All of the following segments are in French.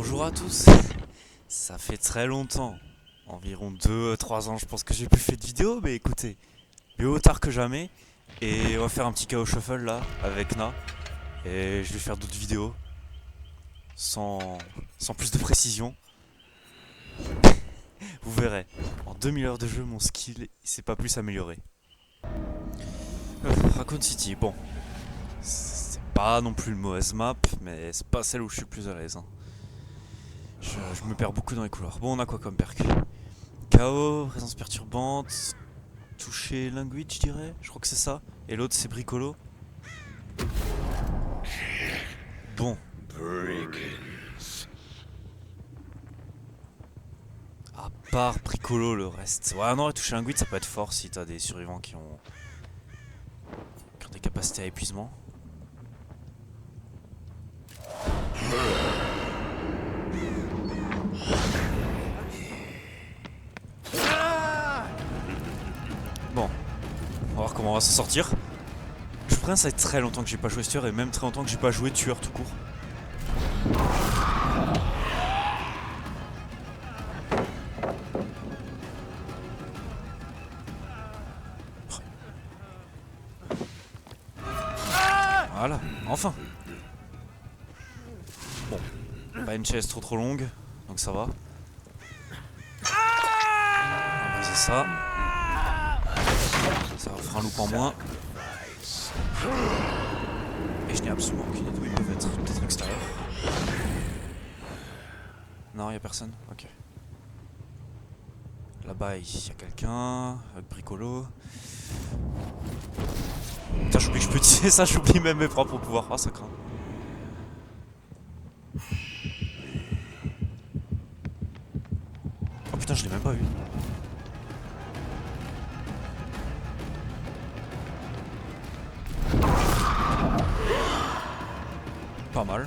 Bonjour à tous. Ça fait très longtemps, environ 2-3 ans je pense que j'ai plus fait de vidéo, mais écoutez, mieux tard que jamais. Et on va faire un petit KO Shuffle là, avec Na. Et je vais faire d'autres vidéos, sans, sans plus de précision. Vous verrez, en 2000 heures de jeu, mon skill il s'est pas plus amélioré. Raccoon City, bon, c'est pas non plus une mauvaise map, mais c'est pas celle où je suis le plus à l'aise, hein. Je me perds beaucoup dans les couloirs. Bon, on a quoi comme perk? KO, présence perturbante, toucher language, je dirais. Je crois que c'est ça. Et l'autre, c'est bricolo. Bon. À part bricolo, le reste. Ouais, non, toucher language, ça peut être fort si t'as des survivants qui ont des capacités à épuisement. Bon, on va voir comment on va s'en sortir. Je pense que ça fait très longtemps que j'ai pas joué ce tueur et même très longtemps que j'ai pas joué tueur tout court. Voilà, enfin. Bon, pas une chaise trop longue, donc ça va. On va briser ça. Ça va faire un loop en moins. Et je n'ai absolument aucune idée d'où ils peuvent être. Peut-être à l'extérieur. Non, y'a personne. Ok. Là-bas, il y a quelqu'un. Avec bricolo. Putain, j'oublie que je peux utiliser ça, j'oublie même mes propres pouvoirs. Ah, ça craint. Oh putain, je l'ai même pas vu. Pas mal.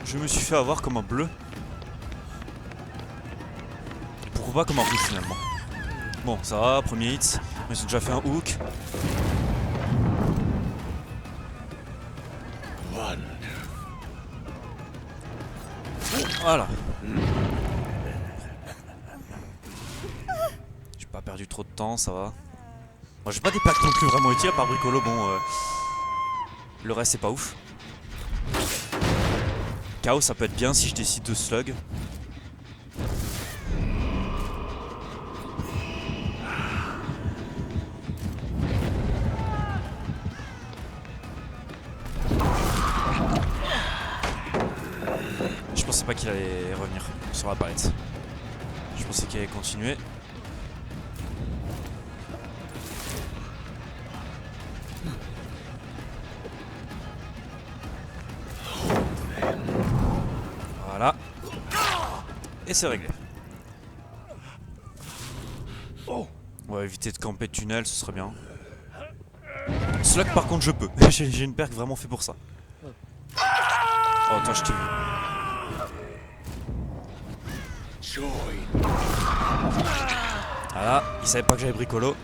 Je me suis fait avoir comme un bleu. Et pourquoi pas comme un rouge finalement. Bon, ça va, premier hit. Ils ont déjà fait un hook. Voilà. J'ai pas perdu trop de temps, ça va. Bon, j'ai pas des packs non plus vraiment utiles à part bricolo, bon. Le reste c'est pas ouf. Chaos ça peut être bien si je décide de slug. Je pensais pas qu'il allait revenir sur la palette. Je pensais qu'il allait continuer. Voilà. Et c'est réglé. On va éviter de camper de tunnel, ce serait bien. Slug par contre je peux. J'ai une perk vraiment fait pour ça. Oh attends, je t'ai vu. Voilà, il savait pas que j'avais bricolo.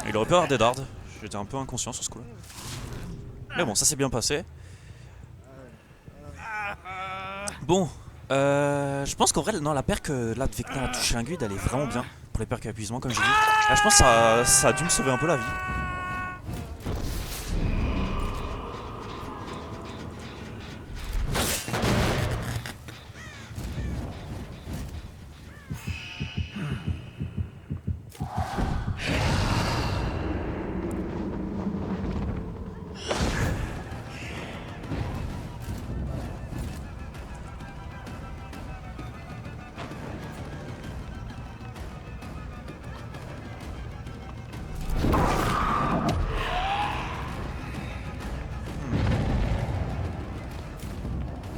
Il aurait pu avoir des dards. J'étais un peu inconscient sur ce coup-là. Mais bon, ça s'est bien passé. Bon, je pense qu'en vrai, non, la perk là de Vecna a touché un guide, elle est vraiment bien pour les perks à épuisement, comme j'ai dit. Là, je pense que ça a dû me sauver un peu la vie.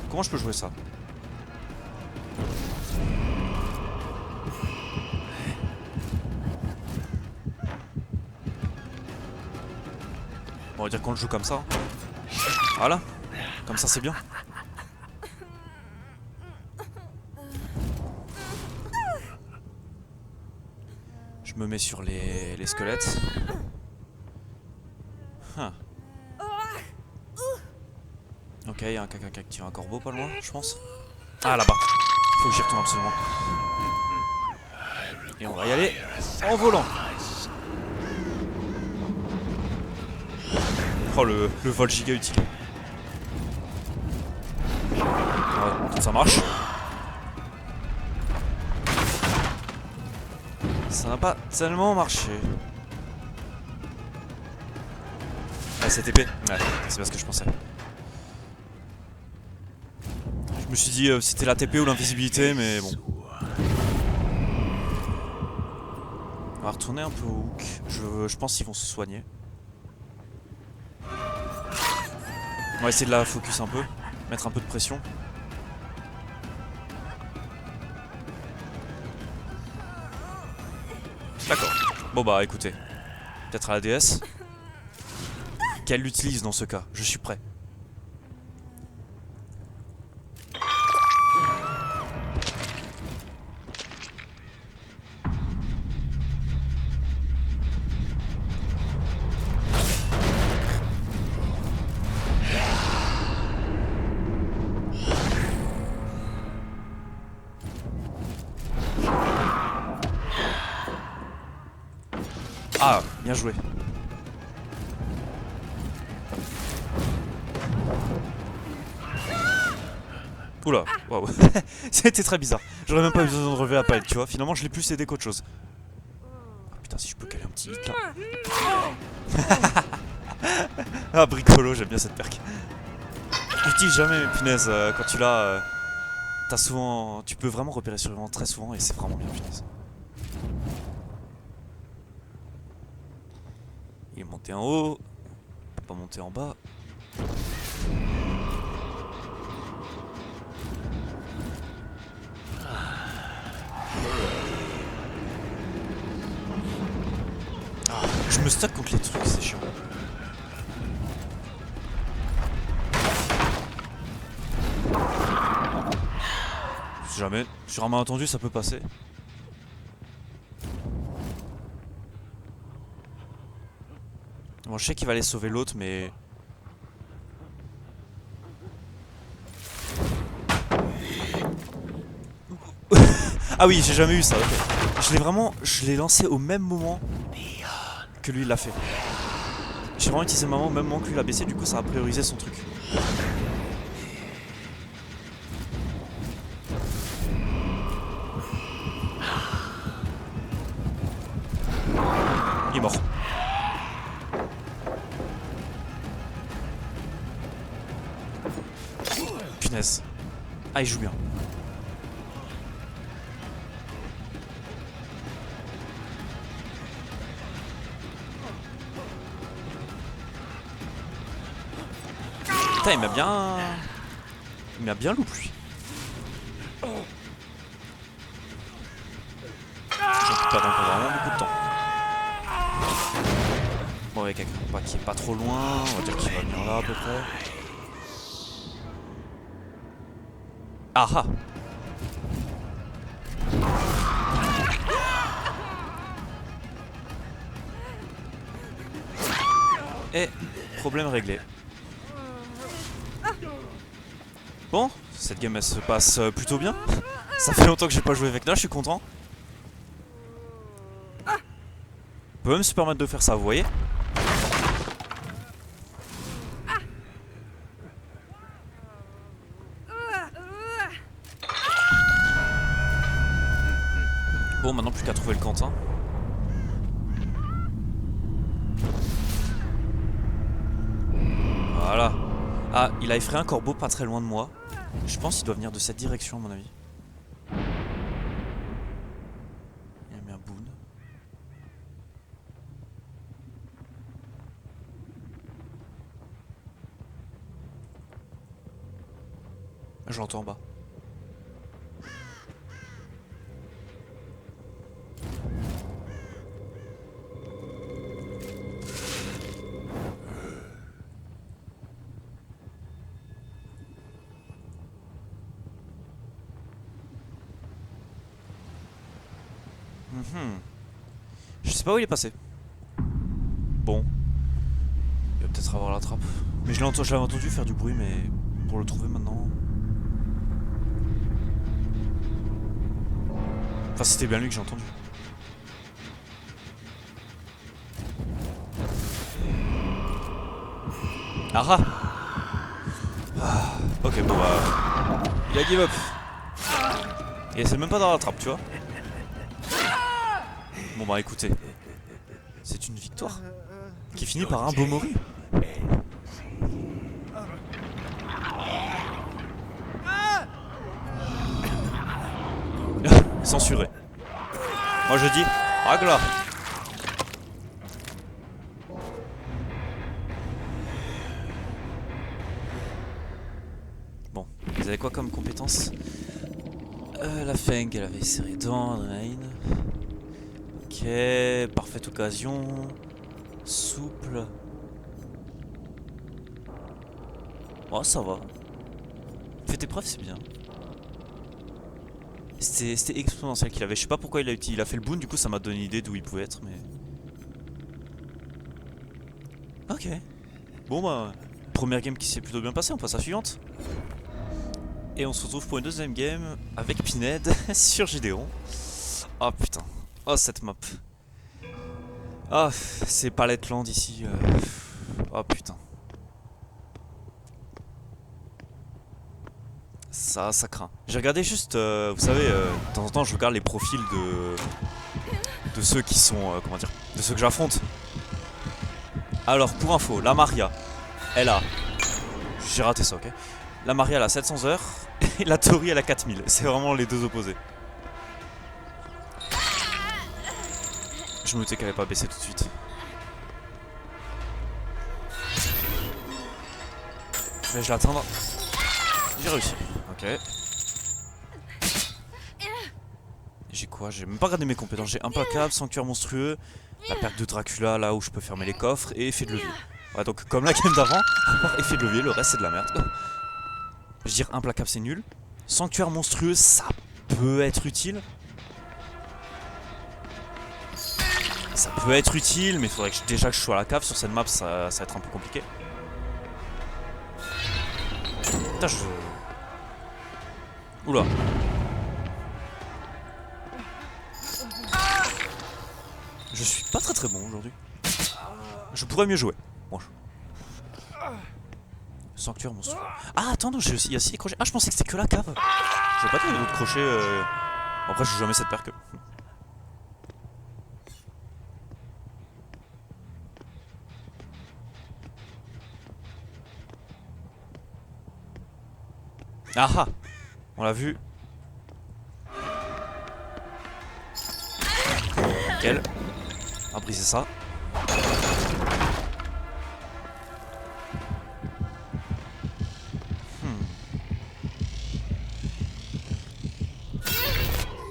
Comment je peux jouer ça? On va dire qu'on le joue comme ça. Voilà, comme ça c'est bien. Je me mets sur les squelettes. Huh. Ok, il y a un caca qui tire un corbeau pas loin, je pense. Ah, là-bas. Faut que j'y retourne absolument. Et on va y aller en volant. Oh, le vol giga utile. Ouais, ça marche. Ça n'a pas tellement marché. Ah, cette épée. Ouais, c'est pas ce que je pensais. Je me suis dit c'était la TP ou l'invisibilité, mais bon. On va retourner un peu au hook. Je pense qu'ils vont se soigner. On va essayer de la focus un peu. Mettre un peu de pression. D'accord. Bon bah écoutez. Peut-être à la DS. Qu'elle l'utilise dans ce cas. Je suis prêt. Ah, bien joué. Oula, waouh. C'était très bizarre. J'aurais même pas eu besoin de relever la palette, tu vois. Finalement, je l'ai plus aidé qu'autre chose. Oh, putain, si je peux caler un petit hit là. Ah, bricolo, j'aime bien cette perk. J'utilise jamais mes punaises. Quand tu l'as, t'as souvent. Tu peux vraiment repérer sur vraiment très souvent et c'est vraiment bien, punaise. Il est monté en haut. Il peut pas monter en bas. Ah, je me stack contre les trucs, c'est chiant. Si jamais, sur un malentendu, ça peut passer. Bon, je sais qu'il va aller sauver l'autre, mais... Ah oui, j'ai jamais eu ça, ok. Je l'ai lancé au même moment que lui l'a fait. J'ai vraiment utilisé ma main au même moment que lui l'a baissé, du coup ça a priorisé son truc. Il est mort. Punaise. Ah, il joue bien. Putain, il m'a bien... Il m'a bien loupé, lui. Donc, perdre encore vraiment beaucoup de temps. Bon, il y a quelqu'un qui est pas trop loin. On va dire qu'il va venir là, à peu près. Ah ah. Et problème réglé. Bon, cette game elle se passe plutôt bien. Ça fait longtemps que j'ai pas joué avec Vecna, je suis content. On peut même se permettre de faire ça, vous voyez. Bon, maintenant plus qu'à trouver le Quentin. Voilà. Ah, il a effrayé un corbeau pas très loin de moi. Je pense qu'il doit venir de cette direction à mon avis. Il a mis un boon. Je l'entends en bas. Je sais pas où il est passé. Bon. Il va peut-être avoir la trappe. Mais je l'avais entendu faire du bruit, mais pour le trouver maintenant... Enfin, c'était bien lui que j'ai entendu. Ah ah. Ok, bon bah... Il a give up. Et c'est même pas dans la trappe, tu vois. Bon bah écoutez. C'est une victoire. Qui finit par un beau mori. Censuré. Moi je dis... Ragla. Bon, vous avez quoi comme compétence? La Feng, elle avait serré dents, adrénaline. Ok, parfaite occasion. Souple. Oh, ça va. Fais tes preuves, c'est bien. C'était exponentiel qu'il avait. Je sais pas pourquoi il a fait le boon, du coup ça m'a donné une idée d'où il pouvait être, mais... Ok. Bon bah, première game qui s'est plutôt bien passée, on passe à la suivante. Et on se retrouve pour une deuxième game avec Pinhead sur Gideon. Oh putain. Oh cette map. Ah, c'est Paletteland ici. Oh putain. Ça craint. J'ai regardé juste, vous savez, de temps en temps je regarde les profils de ceux qui sont, comment dire, de ceux que j'affronte. Alors pour info, la Maria, elle a, j'ai raté ça, ok. La Maria elle a 700 heures et la Tori elle a 4000. C'est vraiment les deux opposés. Je me doutais qu'elle avait pas baissé tout de suite. Vais-je l'atteindre? J'ai réussi. Ok. J'ai quoi? J'ai même pas regardé mes compétences. J'ai implacable, sanctuaire monstrueux, la perque de Dracula là où je peux fermer les coffres et effet de levier. Ouais, donc comme la game d'avant, à part effet de levier, le reste c'est de la merde. Je veux dire implacable c'est nul. Sanctuaire monstrueux ça peut être utile. Ça peut être utile, mais il faudrait déjà que je sois à la cave. Sur cette map ça va être un peu compliqué. Putain je... Oula. Je suis pas très bon aujourd'hui. Je pourrais mieux jouer. Bon. Sanctuaire monstrueux. Ah attends non, il y a aussi des crochets. Ah je pensais que c'était que la cave. Je sais pas qu'il y avait d'autres crochets. Après je joue jamais cette perque. Ah ah. On l'a vu. Nickel. On va briser ça.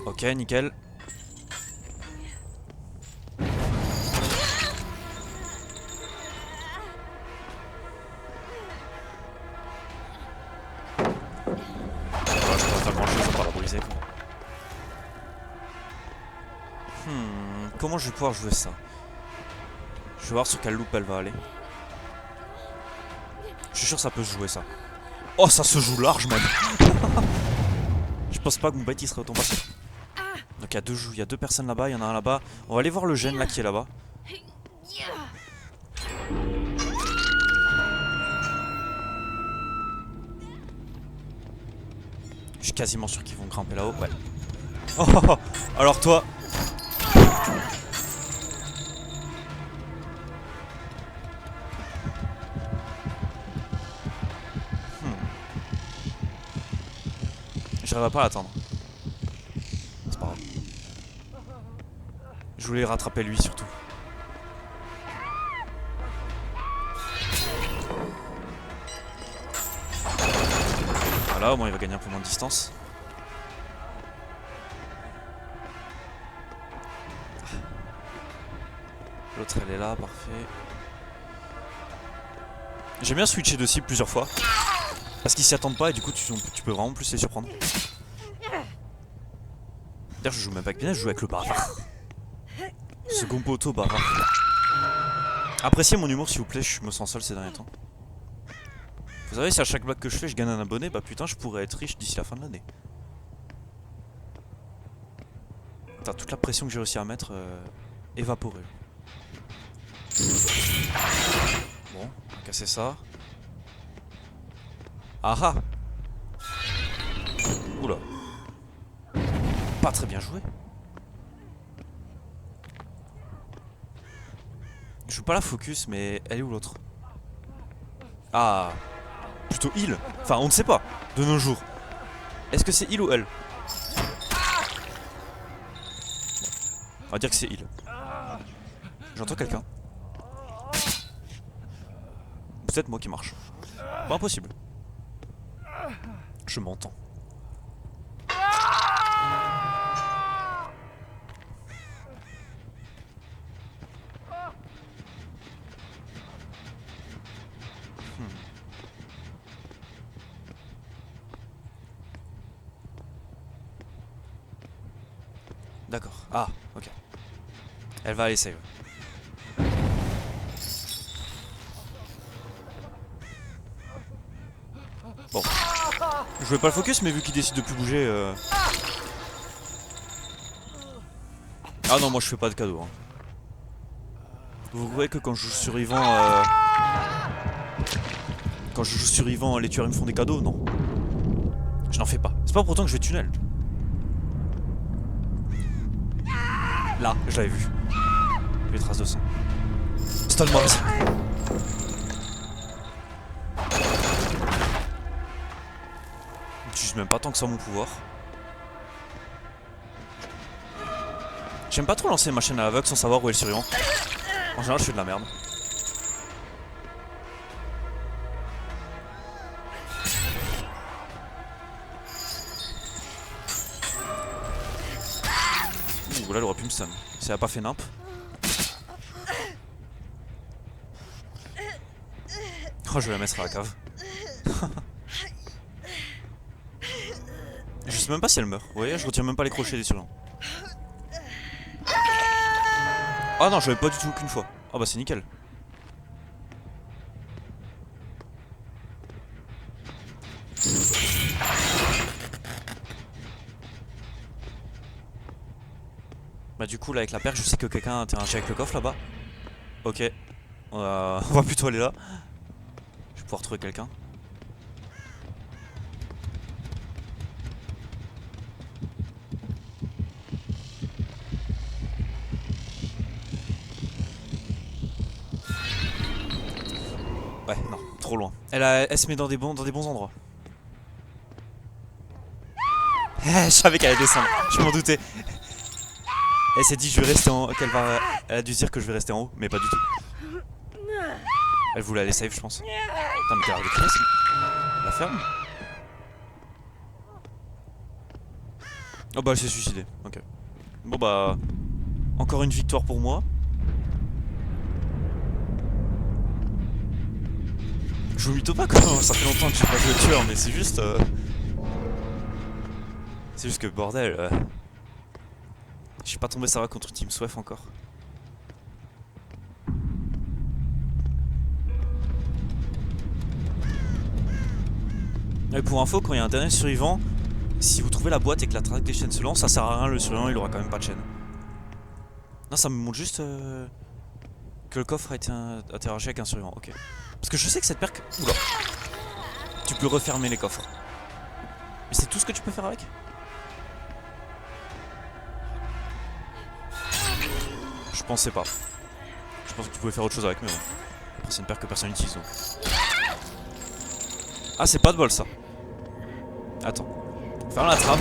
Ok, nickel. Voilà, je peux pas faire grand chose à part la briser. Comment je vais pouvoir jouer ça? Je vais voir sur quelle loupe elle va aller. Je suis sûr que ça peut se jouer ça. Oh ça se joue large même. Je pense pas que mon bête il serait autant passé. Donc il y a deux personnes là-bas, il y en a un là-bas. On va aller voir le gène là qui est là-bas. Je suis quasiment sûr qu'ils vont grimper là-haut, ouais. Oh, oh, oh. Alors toi. J'arriverai pas à l'attendre. C'est pas grave. Je voulais rattraper lui surtout. Voilà, au moins il va gagner un peu moins de distance. L'autre elle est là, parfait. J'aime bien switcher de cible plusieurs fois. Parce qu'ils s'y attendent pas et du coup tu peux vraiment plus les surprendre. D'ailleurs je joue même pas avec Pinhead, je joue avec le barbare. Second poteau, bavard. Appréciez mon humour s'il vous plaît, je me sens seul ces derniers temps. Vous savez, si à chaque blague que je fais je gagne un abonné, bah putain je pourrais être riche d'ici la fin de l'année. T'as toute la pression que j'ai réussi à mettre évaporée. Bon, on va casser ça. Ah ah. Oula. Pas très bien joué. Je veux pas la focus, mais elle est où l'autre? Ah. Plutôt il. Enfin, on ne sait pas, de nos jours. Est-ce que c'est il ou elle? On va dire que c'est il. J'entends quelqu'un. Peut-être moi qui marche. Pas impossible. Je m'entends. D'accord. Ah, ok. Elle va aller save. Bon. Je voulais pas le focus, mais vu qu'il décide de plus bouger. Ah non, moi je fais pas de cadeaux. Hein. Vous voyez que quand je joue survivant. Quand je joue survivant, les tueurs ils me font des cadeaux? Non. Je n'en fais pas. C'est pas pour autant que je vais tunnel. Là, je l'avais vu. Les traces de sang. Stun-moi, vas-y. J'utilise même pas tant que ça mon pouvoir. J'aime pas trop lancer ma chaîne à l'aveugle sans savoir où est le survivant. En général, je fais de la merde. Ouh, là, elle aurait pu me stun. Si elle a pas fait nimp. Oh, je vais la mettre à la cave. Je sais même pas si elle meurt. Vous voyez, je retire même pas les crochets des survivants. Ah non, je l'avais pas du tout qu'une fois. Ah bah c'est nickel. Bah du coup là avec la perche je sais que quelqu'un a interagi avec le coffre là-bas. Ok. On va plutôt aller là. Je vais pouvoir trouver quelqu'un. Ouais, non, trop loin. Elle se met dans des bons endroits. Je savais qu'elle allait descendre, je m'en doutais. Elle s'est dit je vais rester en... Elle a dû se dire que je vais rester en haut, mais pas du tout. Elle voulait aller save je pense. Putain mais t'as l'air de crier, la ferme. Oh bah elle s'est suicidée, ok. Bon bah... Encore une victoire pour moi. Je vous mytho pas quoi, ça fait longtemps que j'ai pas joué de tueur mais c'est juste... C'est juste que bordel... Je suis pas tombé ça va contre Team Swift encore. Et pour info, quand il y a un dernier survivant, si vous trouvez la boîte et que la traque des chaînes se lance, ça sert à rien, le survivant il aura quand même pas de chaîne. Non, ça me montre juste que le coffre a été interagi avec un survivant, ok. Parce que je sais que cette perque... Oula. Tu peux refermer les coffres. Mais c'est tout ce que tu peux faire avec? Je pensais pas. Je pensais que tu pouvais faire autre chose avec, mais bon. Après c'est une perque que personne n'utilise donc. Ah c'est pas de bol ça. Attends. Ferme la trappe.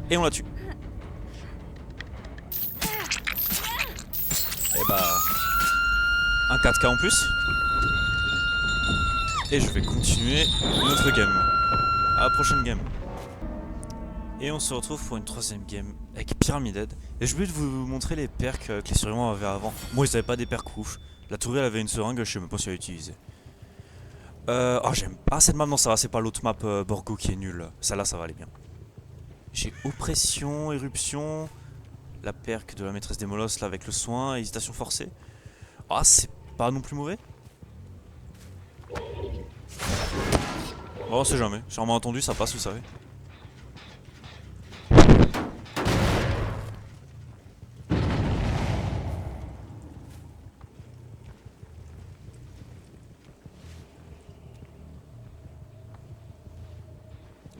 Et on la tue. Et bah... Un 4K en plus. Et je vais continuer notre game. À la prochaine game. Et on se retrouve pour une troisième game avec Pyramid Head. Et je voulais vous montrer les perks que les survivants avaient avant. Moi ils avaient pas des perks ouf. La tourelle elle avait une seringue, je sais même pas si elle l'utilisait. Oh j'aime pas cette map, non ça va, c'est pas l'autre map Borgo qui est nulle. Celle-là ça va aller bien. J'ai oppression, éruption, la perque de la maîtresse des molosses là avec le soin, hésitation forcée. Ah, c'est pas non plus mauvais. Oh, on sait jamais. Sûrement entendu, ça passe, vous savez.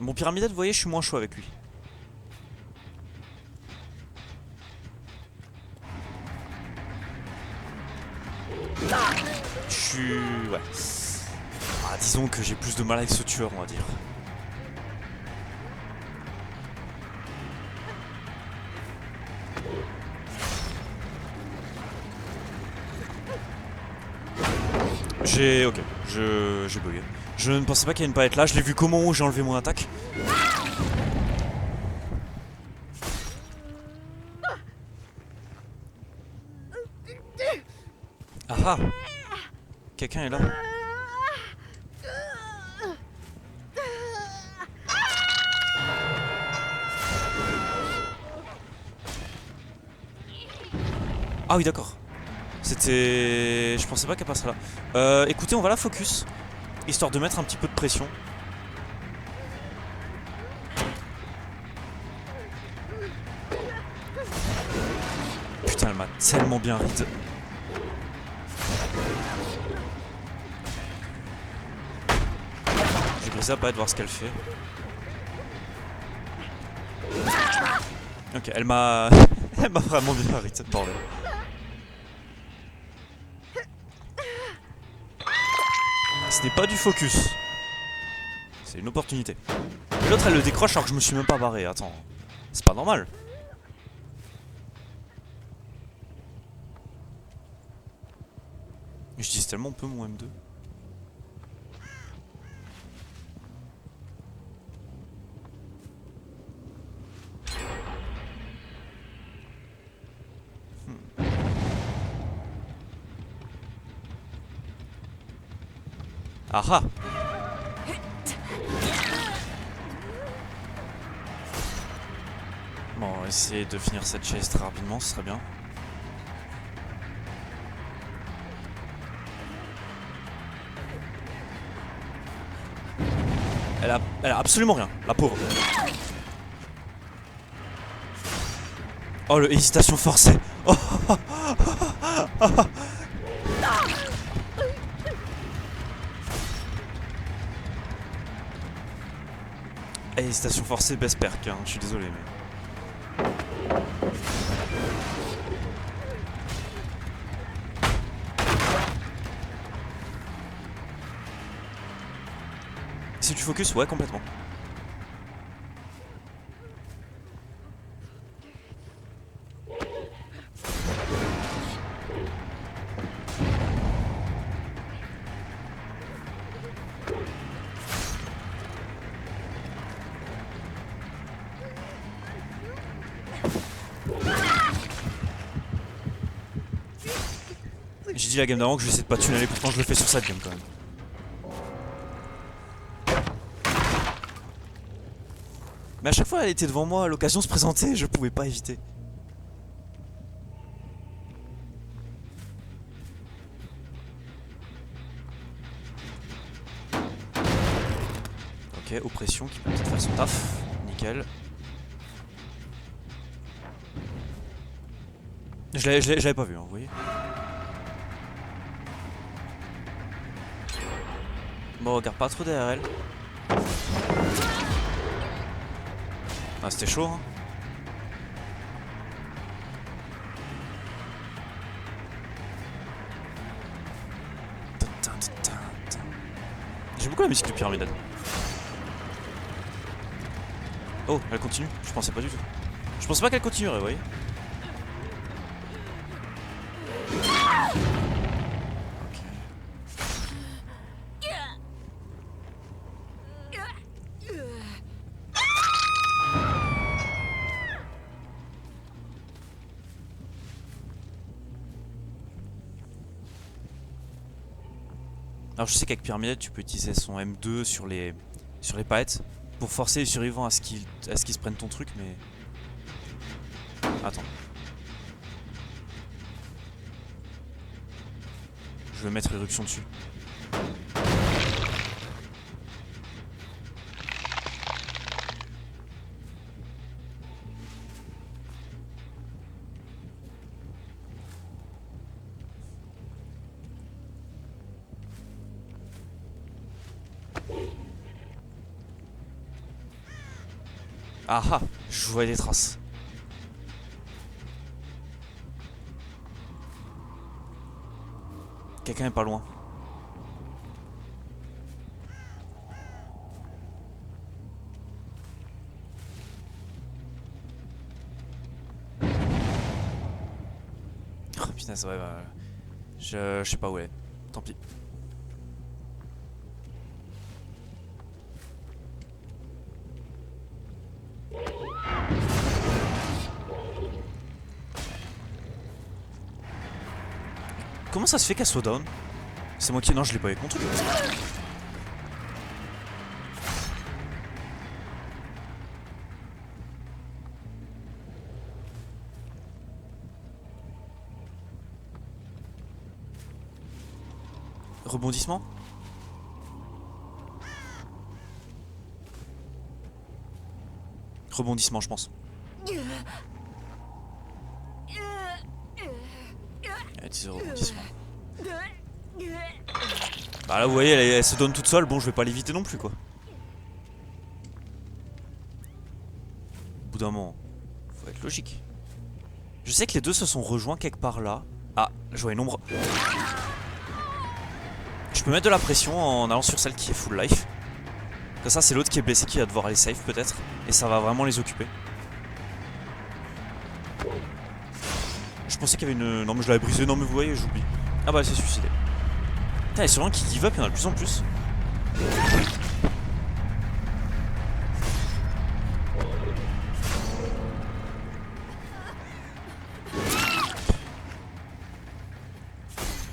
Mon pyramidal, vous voyez, je suis moins chaud avec lui. Je suis... ouais. Ah, disons que j'ai plus de mal avec ce tueur, on va dire. Ok, j'ai bugué. Je ne pensais pas qu'il y ait une palette là, je l'ai vu qu'au moment où j'ai enlevé mon attaque. Ah ah. Quelqu'un est là. Ah oui, d'accord. C'était... Je pensais pas qu'elle passerait là. Écoutez, on va la focus, histoire de mettre un petit peu de pression. Putain, elle m'a tellement bien read. J'ai brisé à pas de voir ce qu'elle fait. Ok, elle m'a... elle m'a vraiment bien read, cette bordel. Ce n'est pas du focus. C'est une opportunité. Et l'autre, elle le décroche alors que je me suis même pas barré. Attends, c'est pas normal. Je dis tellement peu mon M2. Ah ah. Bon, on va essayer de finir cette chaise très rapidement, ce serait bien. Elle a absolument rien, la pauvre. Oh, le hésitation forcée. Oh, hésitation forcée, baisse perk, hein, je suis désolé mais... Si tu focus, ouais, complètement. J'ai dit la game d'avant que je vais essayer de pas tunneler, pourtant je le fais sur cette game quand même. Mais à chaque fois elle était devant moi, l'occasion se présentait, je pouvais pas éviter. Ok, oppression qui peut peut-être faire son taf. Nickel. J'avais pas vu, hein, vous voyez. Bon, regarde pas trop derrière elle. Ah, c'était chaud, hein. J'ai beaucoup la musique du pyramidal. Oh, elle continue. Je pensais pas du tout. Je pensais pas qu'elle continuerait, vous voyez. Alors je sais qu'avec Pyramidal tu peux utiliser son M2 sur les palettes pour forcer les survivants à ce qu'ils se prennent ton truc, mais... Attends. Je vais mettre éruption dessus. Ah ah, je vois des traces. Quelqu'un est pas loin. Oh putain, c'est vrai, bah, je sais pas où elle est. Tant pis. Comment ça se fait qu'elle soit down? C'est moi qui... Non, je l'ai pas avec mon truc. Rebondissement? Rebondissement, je pense. Elle disait rebondissement. Bah là, vous voyez, elle se donne toute seule. Bon, je vais pas l'éviter non plus, quoi. Au bout d'un moment, faut être logique. Je sais que les deux se sont rejoints quelque part là. Ah, je vois une ombre. Je peux mettre de la pression en allant sur celle qui est full life. Comme ça, c'est l'autre qui est blessé qui va devoir aller safe peut-être. Et ça va vraiment les occuper. Je pensais qu'il y avait une... Non mais je l'avais brisé, non mais vous voyez, j'oublie. Ah bah elle s'est suicidée. Putain, et sur l'un qui give up, il y en a de plus en plus.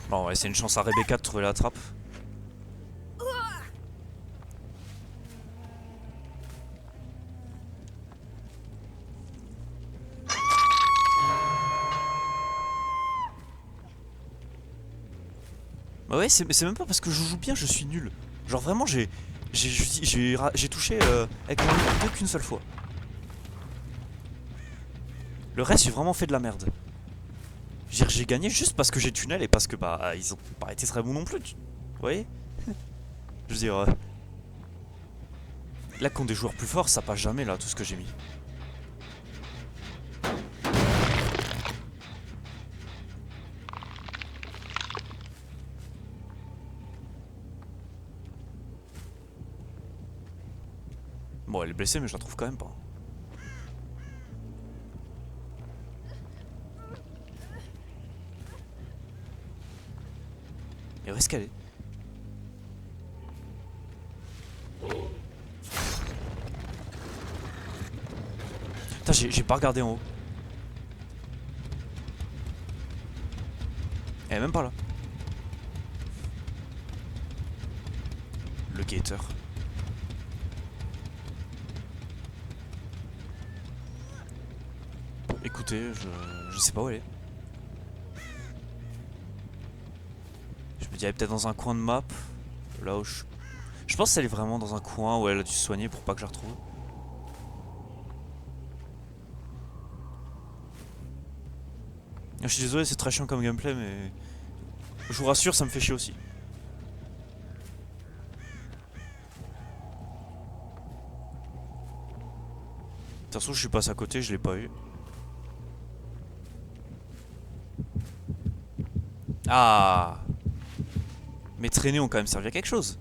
Bon, on va laisser une chance à Rebecca de trouver la trappe. Bah ouais, c'est même pas parce que je joue bien, je suis nul. Genre vraiment, j'ai touché avec mon couteau qu'une seule fois. Le reste, j'ai vraiment fait de la merde. Je veux dire, j'ai gagné juste parce que j'ai tunnel et parce que bah ils ont pas été très bons non plus. Vous voyez? Je veux dire, là contre des joueurs plus forts, ça passe jamais là tout ce que j'ai mis. Bon, elle est blessée, mais je la trouve quand même pas. Et où est-ce qu'elle est? Putain, j'ai pas regardé en haut. Elle est même pas là. Le gator. Écoutez, je sais pas où elle est. Je me dis elle est peut-être dans un coin de map. Là où je pense qu'elle est vraiment dans un coin où elle a dû se soigner pour pas que je la retrouve. Je suis désolé, c'est très chiant comme gameplay, mais je vous rassure, ça me fait chier aussi. De toute façon, je suis passé à côté, je l'ai pas eu. Ah! Mes traînées ont quand même servi à quelque chose.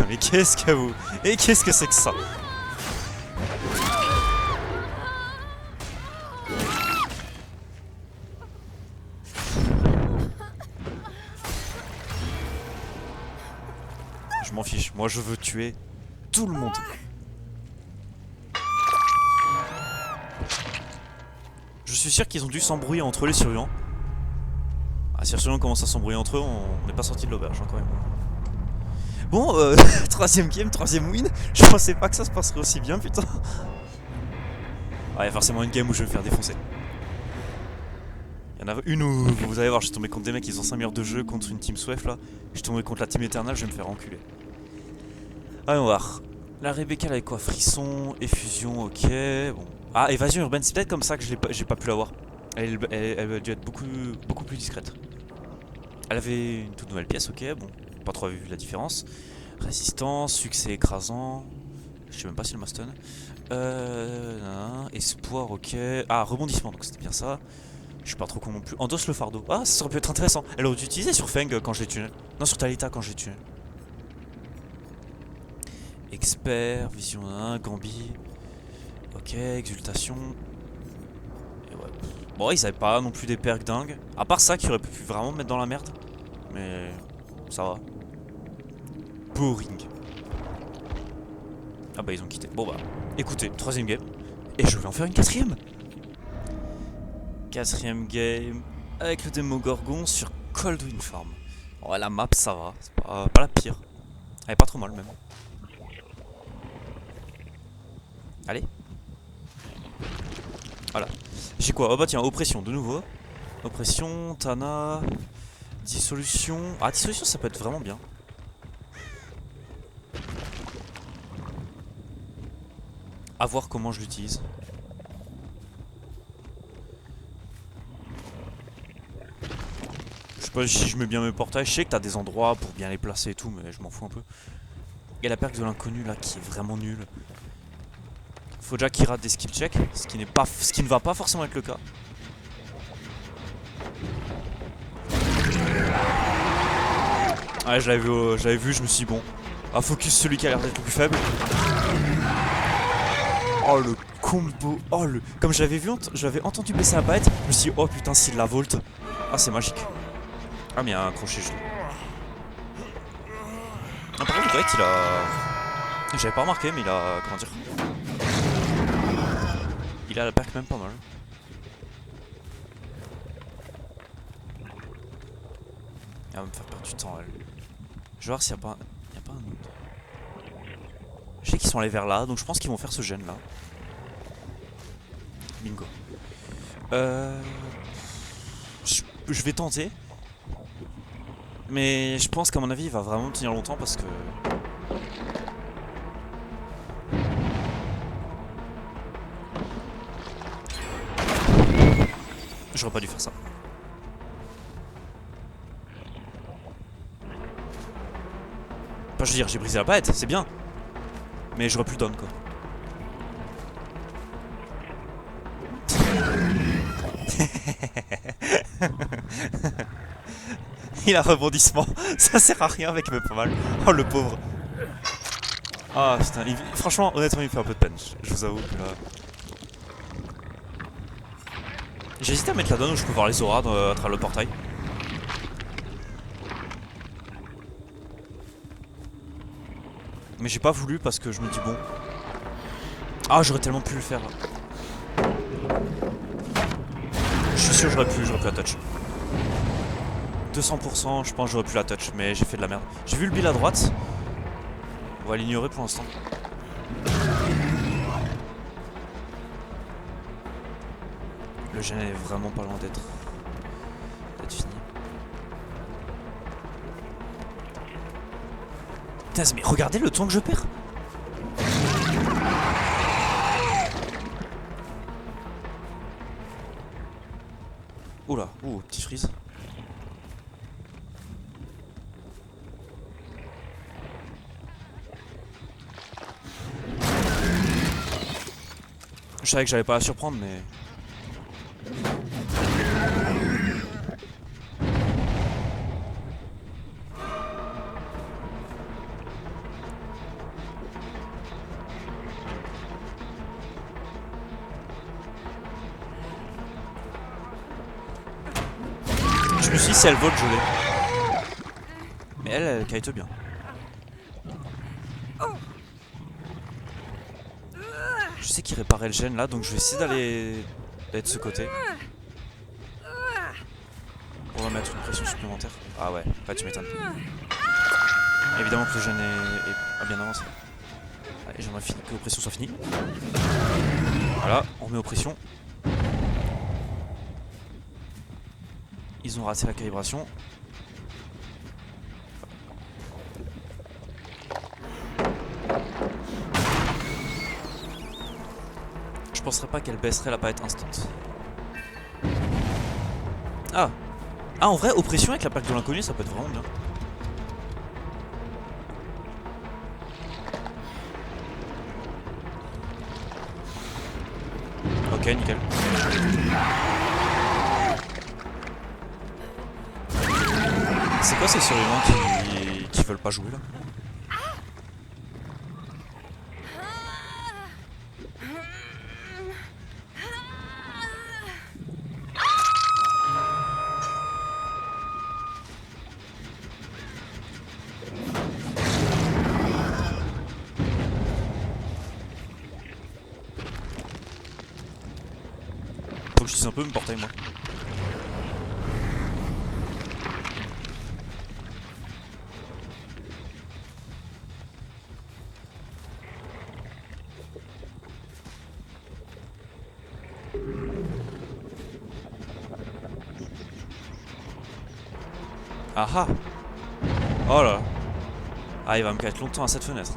Mais qu'est-ce que vous... Et qu'est-ce que c'est que ça? Je m'en fiche, moi je veux tuer tout le monde. Je suis sûr qu'ils ont dû s'embrouiller entre les survivants. Ah, si on commence à s'embrouiller entre eux, on n'est pas sorti de l'auberge hein, quand même. Bon, troisième game, troisième win. Je pensais pas que ça se passerait aussi bien, putain. Ouais, forcément une game où je vais me faire défoncer. Il y en a une où, vous allez voir, je suis tombé contre des mecs, ils ont 5 heures de jeu contre une team Swift là. Je suis tombé contre la team Eternal, je vais me faire enculer. Allez, on va voir. La Rebecca, elle avait quoi? Frisson, effusion, ok. Bon. Ah, évasion urbaine, c'est peut-être comme ça que j'ai pas pu l'avoir. Elle a dû être beaucoup plus discrète. Elle avait une toute nouvelle pièce, ok, bon. Pas trop vu la différence. Résistance, succès écrasant. Je sais même pas si le m'a stun. Espoir, ok. Ah, rebondissement, donc c'était bien ça. Je suis pas trop con non plus. Endosse le fardeau. Ah, ça aurait pu être intéressant. Elle aurait dû utiliser sur Feng quand je l'ai tunnel. Non, sur Talita quand je l'ai tunnel. Expert, vision 1, Gambi. Ok, exultation. Et ouais. Bon, ils avaient pas non plus des perks dingues. À part ça qui aurait pu vraiment me mettre dans la merde. Mais ça va. Boring. Ah bah ils ont quitté. Bon bah, écoutez, troisième game. Et je vais en faire une quatrième. Quatrième game avec le Démogorgon sur Coldwind Farm. Oh, la map ça va, c'est pas la pire. Elle est pas trop mal même. Allez. Voilà. J'ai quoi? Oh bah tiens, oppression de nouveau. Oppression, Tana, dissolution. Ah, dissolution ça peut être vraiment bien. À voir comment je l'utilise. Je sais pas si je mets bien mes portails. Je sais que t'as des endroits pour bien les placer et tout, mais je m'en fous un peu. Il y a la perque de l'inconnu là qui est vraiment nulle. Faut déjà qu'il rate des skill checks, ce qui ne va pas forcément être le cas. Ouais, je l'avais vu, je me suis dit bon. Ah, focus celui qui a l'air d'être le plus faible. Oh le combo, oh le. Comme j'avais entendu baisser la batte, je me suis dit oh putain s'il la volte. Ah c'est magique. Ah mais il y a un crochet gelé. Ah par contre direct il a. J'avais pas remarqué mais il a. Comment dire. Il a la perk même pas mal. Elle va me faire perdre du temps elle. Je vais voir s'il n'y a pas. Il y a pas un autre. Je sais qu'ils sont allés vers là, donc je pense qu'ils vont faire ce gène là. Bingo. Je vais tenter. Mais je pense qu'à mon avis il va vraiment tenir longtemps parce que. J'aurais pas dû faire ça. Enfin je veux dire j'ai brisé la palette, c'est bien. Mais j'aurais plus d'homme quoi. Il a rebondissement, ça sert à rien avec mais pas mal. Oh le pauvre. Ah putain, franchement honnêtement il me fait un peu de peine, je vous avoue que là. J'ai hésité à mettre la donne où je peux voir les auras à travers le portail. Mais j'ai pas voulu parce que je me dis bon. Ah j'aurais tellement pu le faire. Je suis sûr j'aurais pu la touch. 200% je pense j'aurais pu la touch mais j'ai fait de la merde. J'ai vu le bill à droite. On va l'ignorer pour l'instant. Le gène est vraiment pas loin d'être fini. Putain mais regardez le temps que je perds. Oula, ouh, petit freeze. Je savais que j'allais pas la surprendre mais... Je me suis dit si elle vote je l'ai. Mais elle kite bien. Je sais qu'il réparait le gène là donc je vais essayer d'aller de ce côté. Pour faudra mettre une pression supplémentaire. Ah ouais, bah tu m'étonnes. Évidemment que le jeûne a bien avancé. Allez, j'aimerais que l'oppression soit finie. Voilà, on met oppression. Ils ont raté la calibration. Je penserais pas qu'elle baisserait la palette instant. Ah. Ah, en vrai, oppression avec la plaque de l'inconnu, ça peut être vraiment bien. Ok, nickel. C'est quoi ces survivants qui veulent pas jouer là? Faut que je dise un peu mon portail moi. Ah ah. Oh là là. Ah, il va me mettre longtemps à cette fenêtre.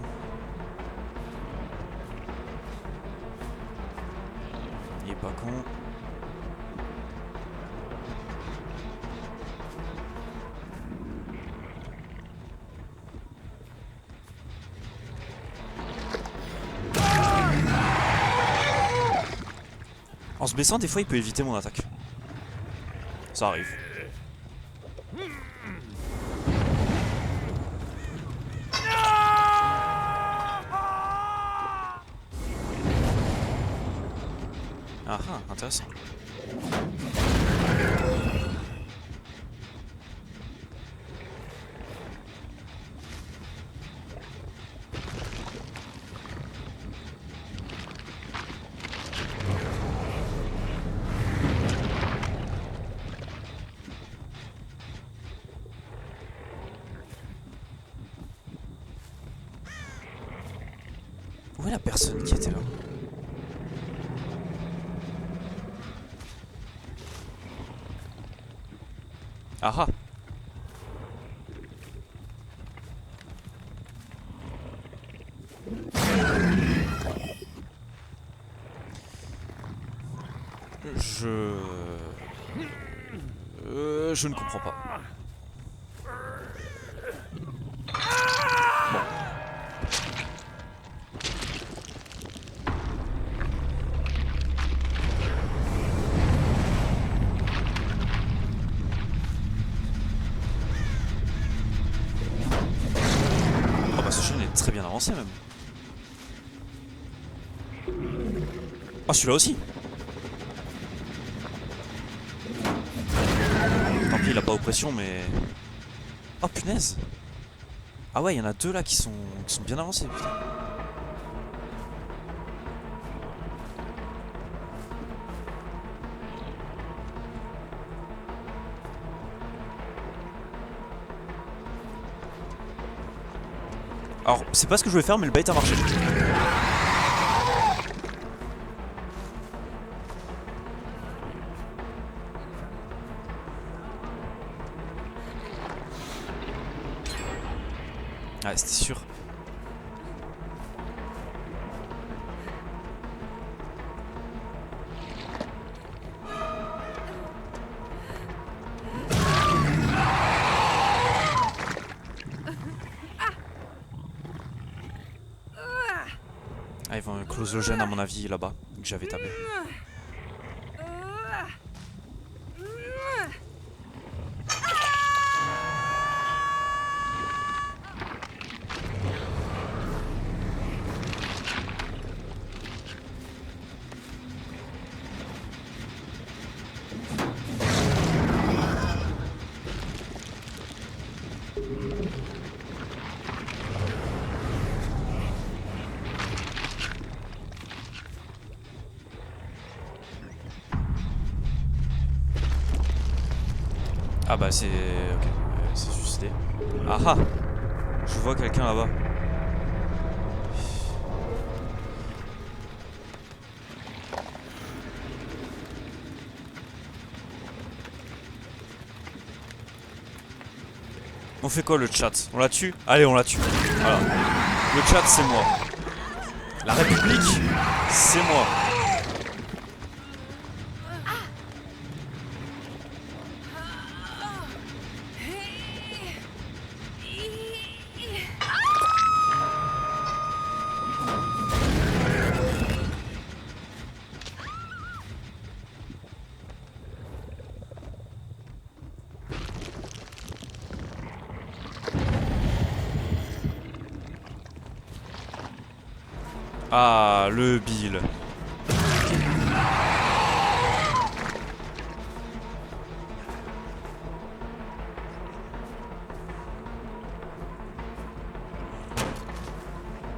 Il est pas con. En se baissant, des fois, il peut éviter mon attaque. Ça arrive. Ah ah, intéressant. Où est la personne qui était là? Ah ah. Je ne comprends pas. Bon. Oh bah ce chaîne est très bien avancé même. Ah celui-là aussi. Tant pis il a pas oppression mais... Oh punaise. Ah ouais il y en a deux là qui sont bien avancés putain. Alors c'est pas ce que je voulais faire mais le bait a marché. Ah c'était sûr. Ah ils vont close le gène à mon avis là-bas que j'avais tapé. Ah bah c'est... Ok, c'est suicidé. Ah ah. Je vois quelqu'un là-bas. On fait quoi le chat? On la tue? Allez, on la tue. Voilà. Le chat, c'est moi. La République, c'est moi. Ah, le Bill.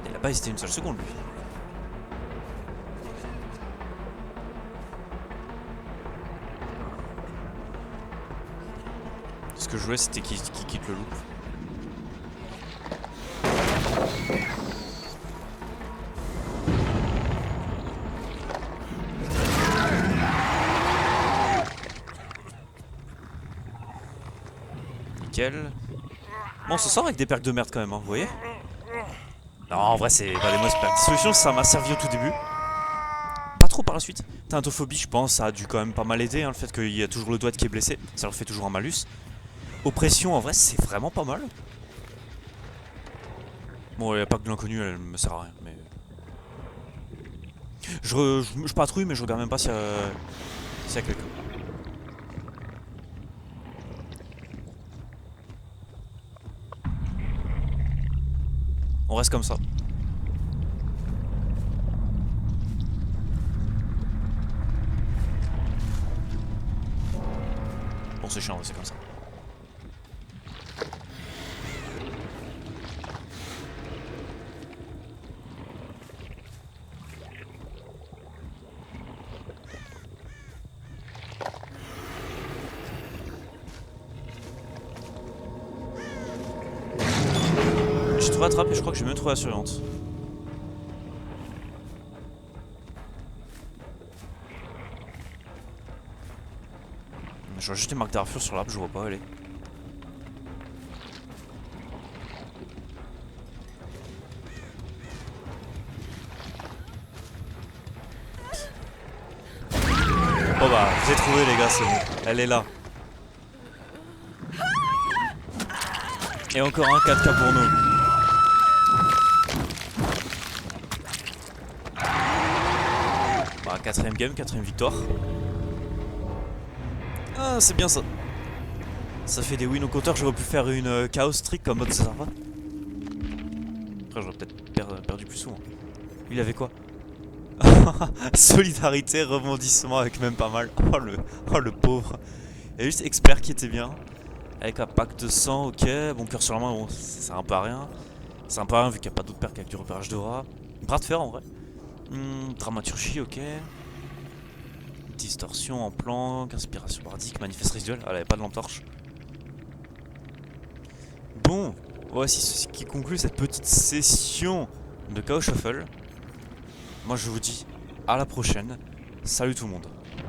Il a pas hésité une seule seconde, lui. Ce que je voulais, c'était qu'il quitte le loop. Nickel. Bon, on s'en sort avec des perks de merde quand même, hein, vous voyez? Non, en vrai, c'est pas des mauvaises perks. Dissolution, ça m'a servi au tout début. Pas trop par la suite. Thanatophobie, je pense, ça a dû quand même pas mal aider, hein, le fait qu'il y a toujours le doigt qui est blessé. Ça leur fait toujours un malus. Oppression, en vrai, c'est vraiment pas mal. Bon, il n'y a pas que de l'inconnu, elle me sert à rien, mais... Je patrouille, mais je regarde même pas s'il y a quelqu'un. On reste comme ça. Bon, c'est chiant, c'est comme ça. J'ai trouvé la trappe et je crois que j'ai même trouvé la surveillante. Je vois juste une marque d'Arthur sur l'arbre, je vois pas où elle est. Bon bah, je l'ai trouvé les gars, c'est bon. Elle est là. Et encore un 4K pour nous. Bah, quatrième game, quatrième victoire. Ah, c'est bien ça. Ça fait des wins au compteur, j'aurais pu faire une chaos streak comme mode César. Après, j'aurais peut-être perdu plus souvent. Il avait quoi? Solidarité, rebondissement avec même pas mal. Oh le pauvre. Il y a juste expert qui était bien. Avec un pack de sang, ok. Bon, cœur sur la main, bon, ça sert un peu à rien. C'est un peu à rien vu qu'il n'y a pas d'autres perks avec du repérage d'aura. Bras de fer en vrai. Dramaturgie, ok. Distorsion en planque, inspiration bardique, manifeste résiduel. Ah, elle avait pas de lampe torche. Bon, voici ce qui conclut cette petite session de Chaos Shuffle. Moi je vous dis à la prochaine. Salut tout le monde.